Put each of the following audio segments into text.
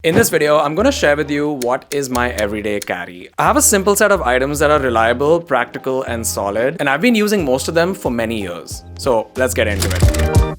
In this video, I'm going to share with you what is my everyday carry. I have a simple set of items that are reliable, practical, and solid, and I've been using most of them for many years. So let's get into it.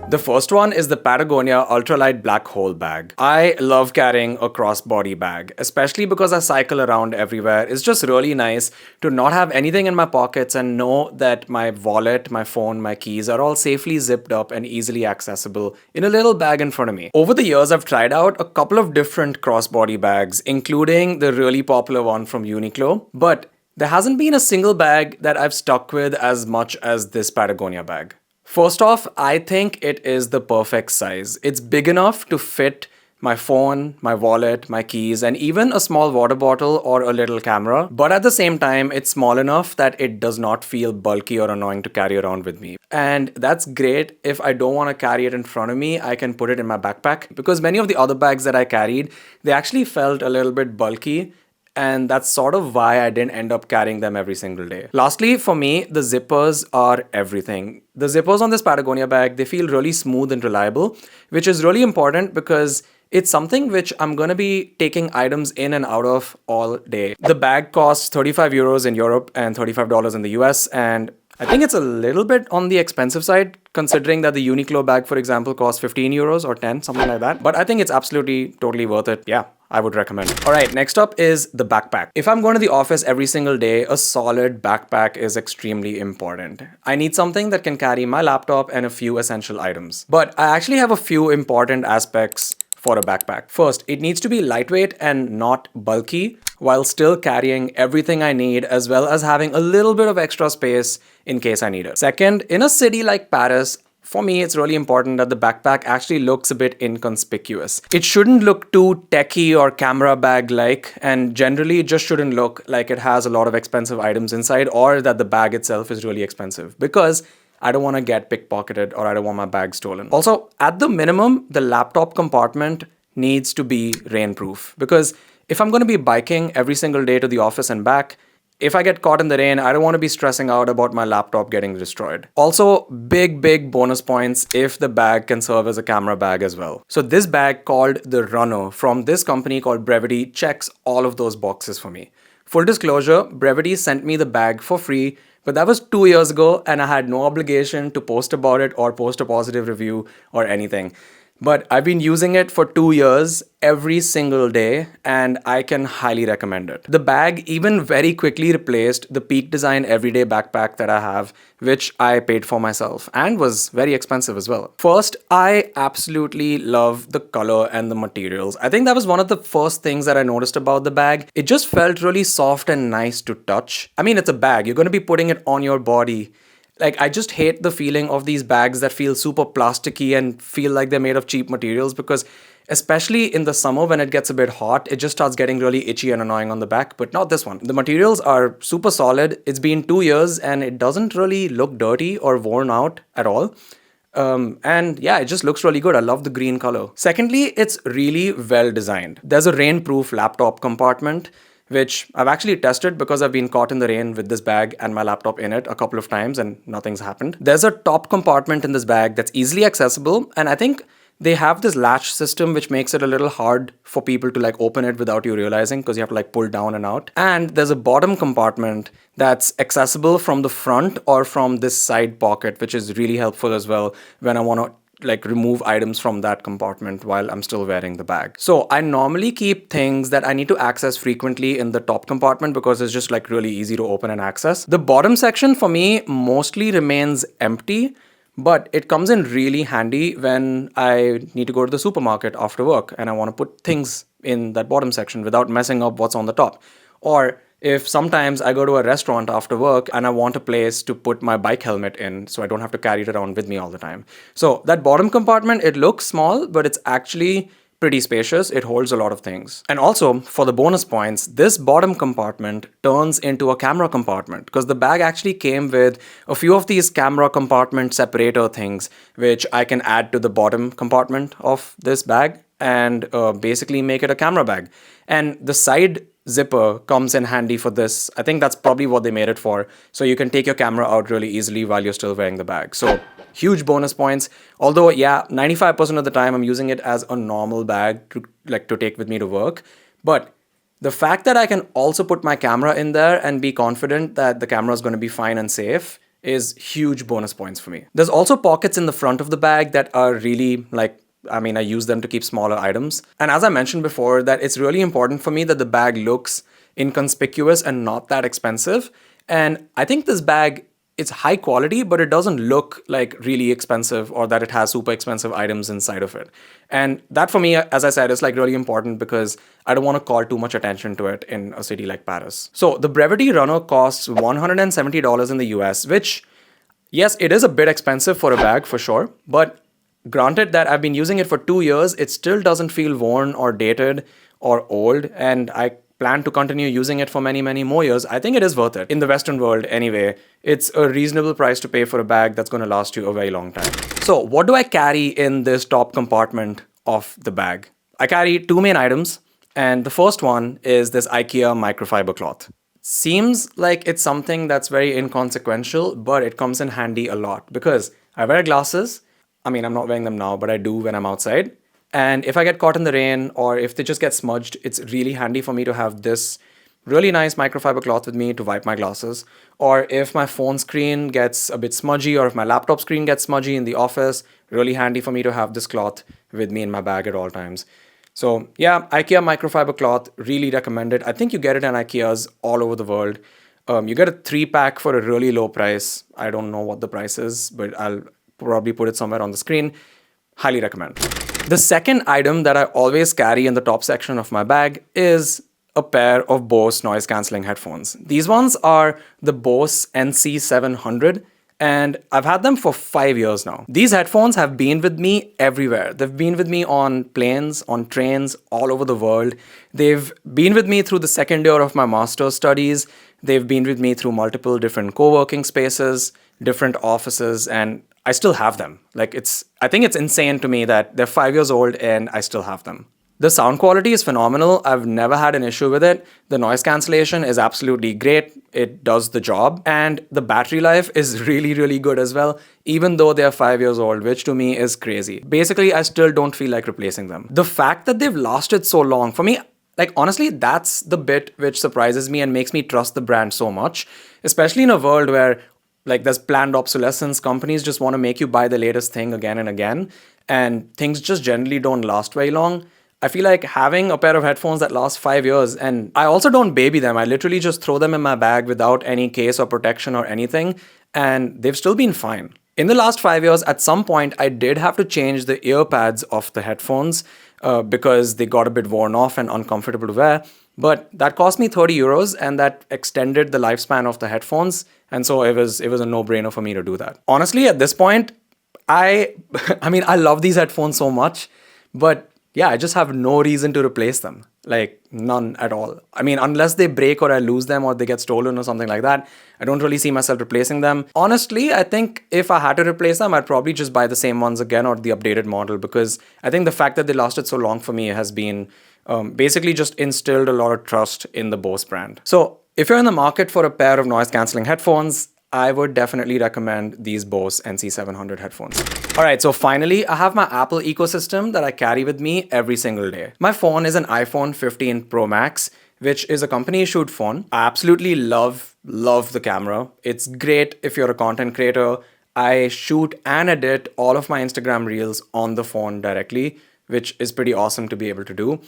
The first one is the Patagonia Ultralight Black Hole bag. I love carrying a crossbody bag, especially because I cycle around everywhere. It's just really nice to not have anything in my pockets and know that my wallet, my phone, my keys are all safely zipped up and easily accessible in a little bag in front of me. Over the years, I've tried out a couple of different crossbody bags, including the really popular one from Uniqlo, but there hasn't been a single bag that I've stuck with as much as this Patagonia bag. First off, I think it is the perfect size. It's big enough to fit my phone, my wallet, my keys, and even a small water bottle or a little camera. But at the same time, it's small enough that it does not feel bulky or annoying to carry around with me. And that's great. If I don't want to carry it in front of me, I can put it in my backpack, because many of the other bags that I carried, they actually felt a little bit bulky. And that's sort of why I didn't end up carrying them every single day. Lastly, for me, the zippers are everything. The zippers on this Patagonia bag, they feel really smooth and reliable, which is really important because it's something which I'm going to be taking items in and out of all day. The bag costs 35 euros in Europe and $35 in the US, and I think it's a little bit on the expensive side, considering that the Uniqlo bag, for example, costs 15 euros or 10, something like that. But I think it's absolutely totally worth it. Yeah, I would recommend it. All right, next up is the backpack. If I'm going to the office every single day, a solid backpack is extremely important. I need something that can carry my laptop and a few essential items. But I actually have a few important aspects for a backpack. First, it needs to be lightweight and not bulky, while still carrying everything I need, as well as having a little bit of extra space in case I need it. Second, in a city like Paris, for me, it's really important that the backpack actually looks a bit inconspicuous. It shouldn't look too techy or camera bag-like, and generally it just shouldn't look like it has a lot of expensive items inside, or that the bag itself is really expensive, because I don't want to get pickpocketed or I don't want my bag stolen. Also, at the minimum, the laptop compartment needs to be rainproof, because if I'm going to be biking every single day to the office and back, if I get caught in the rain, I don't want to be stressing out about my laptop getting destroyed. Also, big bonus points if the bag can serve as a camera bag as well. So this bag called the Runner from this company called Brevity checks all of those boxes for me. Full disclosure, Brevity sent me the bag for free, but that was 2 years ago and I had no obligation to post about it or post a positive review or anything. But I've been using it for 2 years every single day, and I can highly recommend it. The bag even very quickly replaced the Peak Design everyday backpack that I have, which I paid for myself and was very expensive as well. First, I absolutely love the color and the materials. I think that was one of the first things that I noticed about the bag. It just felt really soft and nice to touch. I mean, it's a bag. You're going to be putting it on your body. Like, I just hate the feeling of these bags that feel super plasticky and feel like they're made of cheap materials, because especially in the summer when it gets a bit hot, it just starts getting really itchy and annoying on the back, but not this one. The materials are super solid. It's been 2 years and it doesn't really look dirty or worn out at all. And yeah, it just looks really good. I love the green color. Secondly, it's really well designed. There's a rainproof laptop compartment, which I've actually tested because I've been caught in the rain with this bag and my laptop in it a couple of times and nothing's happened. There's a top compartment in this bag that's easily accessible, and I think they have this latch system which makes it a little hard for people to like open it without you realizing, because you have to like pull down and out. And there's a bottom compartment that's accessible from the front or from this side pocket, which is really helpful as well when I want to like remove items from that compartment while I'm still wearing the bag. So I normally keep things that I need to access frequently in the top compartment because it's just like really easy to open and access. The bottom section for me mostly remains empty, but it comes in really handy when I need to go to the supermarket after work and I want to put things in that bottom section without messing up what's on the top. Or if sometimes I go to a restaurant after work and I want a place to put my bike helmet in so I don't have to carry it around with me all the time. So that bottom compartment, it looks small, but it's actually pretty spacious. It holds a lot of things. And also, for the bonus points, this bottom compartment turns into a camera compartment, because the bag actually came with a few of these camera compartment separator things, which I can add to the bottom compartment of this bag and basically make it a camera bag. And the side zipper comes in handy for this. I think that's probably what they made it for. So you can take your camera out really easily while you're still wearing the bag. So huge bonus points. Although, yeah, 95% of the time I'm using it as a normal bag to take with me to work. But the fact that I can also put my camera in there and be confident that the camera is going to be fine and safe is huge bonus points for me. There's also pockets in the front of the bag that are really I use them to keep smaller items. And as I mentioned before, that it's really important for me that the bag looks inconspicuous and not that expensive. And I think this bag, it's high quality, but it doesn't look like really expensive or that it has super expensive items inside of it. And that for me, as I said, is like really important because I don't want to call too much attention to it in a city like Paris. So the Brevity Runner costs $170 in the US, which, yes, it is a bit expensive for a bag for sure, but granted that I've been using it for 2 years, it still doesn't feel worn or dated or old, and I plan to continue using it for many, many more years. I think it is worth it. In the Western world, anyway, it's a reasonable price to pay for a bag that's going to last you a very long time. So, what do I carry in this top compartment of the bag? I carry two main items, and the first one is this IKEA microfiber cloth. Seems like it's something that's very inconsequential, but it comes in handy a lot because I wear glasses. I mean, I'm not wearing them now, but I do when I'm outside. And if I get caught in the rain or if they just get smudged, it's really handy for me to have this really nice microfiber cloth with me to wipe my glasses. Or if my phone screen gets a bit smudgy or if my laptop screen gets smudgy in the office, really handy for me to have this cloth with me in my bag at all times. So yeah, IKEA microfiber cloth, really recommended. I think you get it in IKEAs all over the world. You get a 3-pack for a really low price. I don't know what the price is, but I'll probably put it somewhere on the screen. Highly recommend. The second item that I always carry in the top section of my bag is a pair of Bose noise cancelling headphones. These ones are the Bose NC700 and I've had them for 5 years now. These headphones have been with me everywhere. They've been with me on planes, on trains, all over the world. They've been with me through the second year of my master's studies. They've been with me through multiple different co-working spaces, different offices, and I still have them. I think it's insane to me that they're 5 years old and I still have them. The sound quality is phenomenal. I've never had an issue with it. The noise cancellation is absolutely great. It does the job. And the battery life is really, really good as well, even though they're 5 years old, which to me is crazy. Basically, I still don't feel like replacing them. The fact that they've lasted so long, for me, honestly, that's the bit which surprises me and makes me trust the brand so much, especially in a world where there's planned obsolescence. Companies just want to make you buy the latest thing again and again, and things just generally don't last very long. I feel like having a pair of headphones that last 5 years, and I also don't baby them. I literally just throw them in my bag without any case or protection or anything, and they've still been fine. In the last 5 years, at some point, I did have to change the ear pads of the headphones because they got a bit worn off and uncomfortable to wear. But that cost me 30 euros and that extended the lifespan of the headphones. And so it was a no-brainer for me to do that. Honestly, at this point, I love these headphones so much, but yeah, I just have no reason to replace them. None at all. Unless they break or I lose them or they get stolen or something like that, I don't really see myself replacing them. Honestly, I think if I had to replace them, I'd probably just buy the same ones again or the updated model, because I think the fact that they lasted so long for me has been basically just instilled a lot of trust in the Bose brand. So if you're in the market for a pair of noise cancelling headphones, I would definitely recommend these Bose NC700 headphones. All right, so finally, I have my Apple ecosystem that I carry with me every single day. My phone is an iPhone 15 Pro Max, which is a company-issued phone. I absolutely love the camera. It's great if you're a content creator. I shoot and edit all of my Instagram reels on the phone directly, which is pretty awesome to be able to do.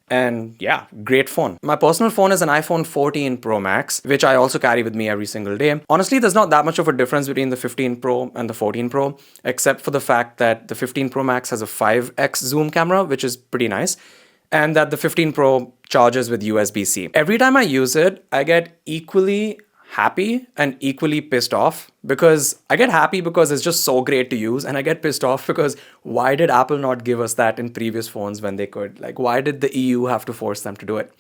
And yeah, great phone. My personal phone is an iPhone 14 Pro Max, which I also carry with me every single day. Honestly, there's not that much of a difference between the 15 Pro and the 14 Pro, except for the fact that the 15 Pro Max has a 5x zoom camera, which is pretty nice, and that the 15 Pro charges with USB-C. Every time I use it, I get equally happy and equally pissed off, because I get happy because it's just so great to use, and I get pissed off because why did Apple not give us that in previous phones when they could? Why did the EU have to force them to do it?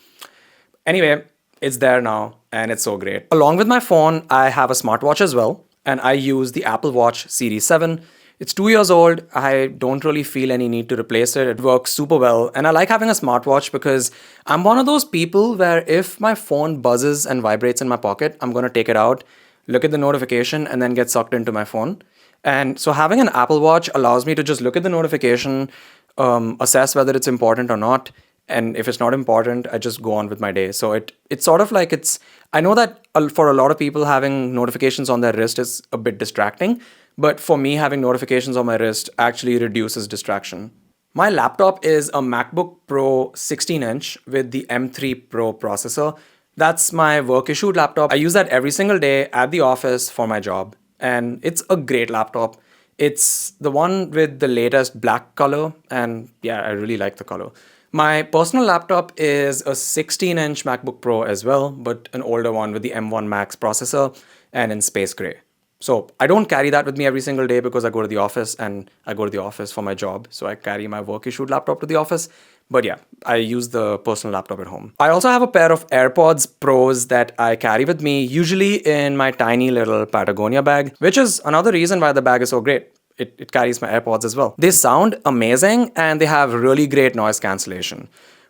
Anyway, it's there now and it's so great. Along with my phone, I have a smartwatch as well, and I use the Apple Watch Series 7. It's 2 years old. I don't really feel any need to replace it. It works super well. And I like having a smartwatch because I'm one of those people where if my phone buzzes and vibrates in my pocket, I'm going to take it out, look at the notification, and then get sucked into my phone. And so having an Apple Watch allows me to just look at the notification, assess whether it's important or not. And if it's not important, I just go on with my day. So it's sort of like it's. I know that for a lot of people, having notifications on their wrist is a bit distracting, but for me, having notifications on my wrist actually reduces distraction. My laptop is a MacBook Pro 16-inch with the M3 Pro processor. That's my work issued laptop. I use that every single day at the office for my job, and it's a great laptop. It's the one with the latest black color, and yeah, I really like the color. My personal laptop is a 16-inch MacBook Pro as well, but an older one with the M1 Max processor and in space gray. So I don't carry that with me every single day because I go to the office and I go to the office for my job. So I carry my work issued laptop to the office. But yeah, I use the personal laptop at home. I also have a pair of AirPods Pros that I carry with me, usually in my tiny little Patagonia bag, which is another reason why the bag is so great. It carries my AirPods as well. They sound amazing and they have really great noise cancellation.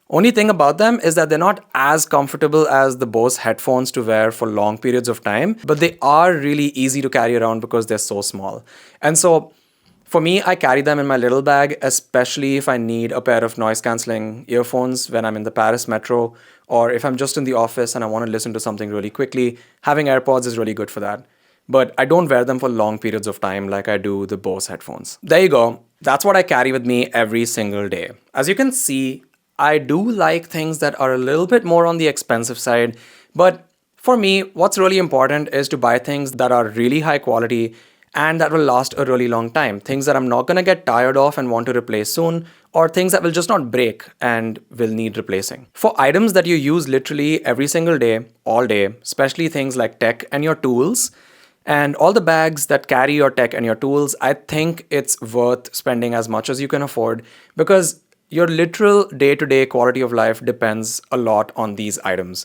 Only thing about them is that they're not as comfortable as the Bose headphones to wear for long periods of time, but they are really easy to carry around because they're so small. And so for me, I carry them in my little bag, especially if I need a pair of noise cancelling earphones when I'm in the Paris metro, or if I'm just in the office and I want to listen to something really quickly. Having AirPods is really good for that. But I don't wear them for long periods of time like I do the Bose headphones. There you go. That's what I carry with me every single day. As you can see, I do like things that are a little bit more on the expensive side, but for me, what's really important is to buy things that are really high quality and that will last a really long time. Things that I'm not going to get tired of and want to replace soon, or things that will just not break and will need replacing. For items that you use literally every single day, all day, especially things like tech and your tools, and all the bags that carry your tech and your tools, I think it's worth spending as much as you can afford because your literal day-to-day quality of life depends a lot on these items.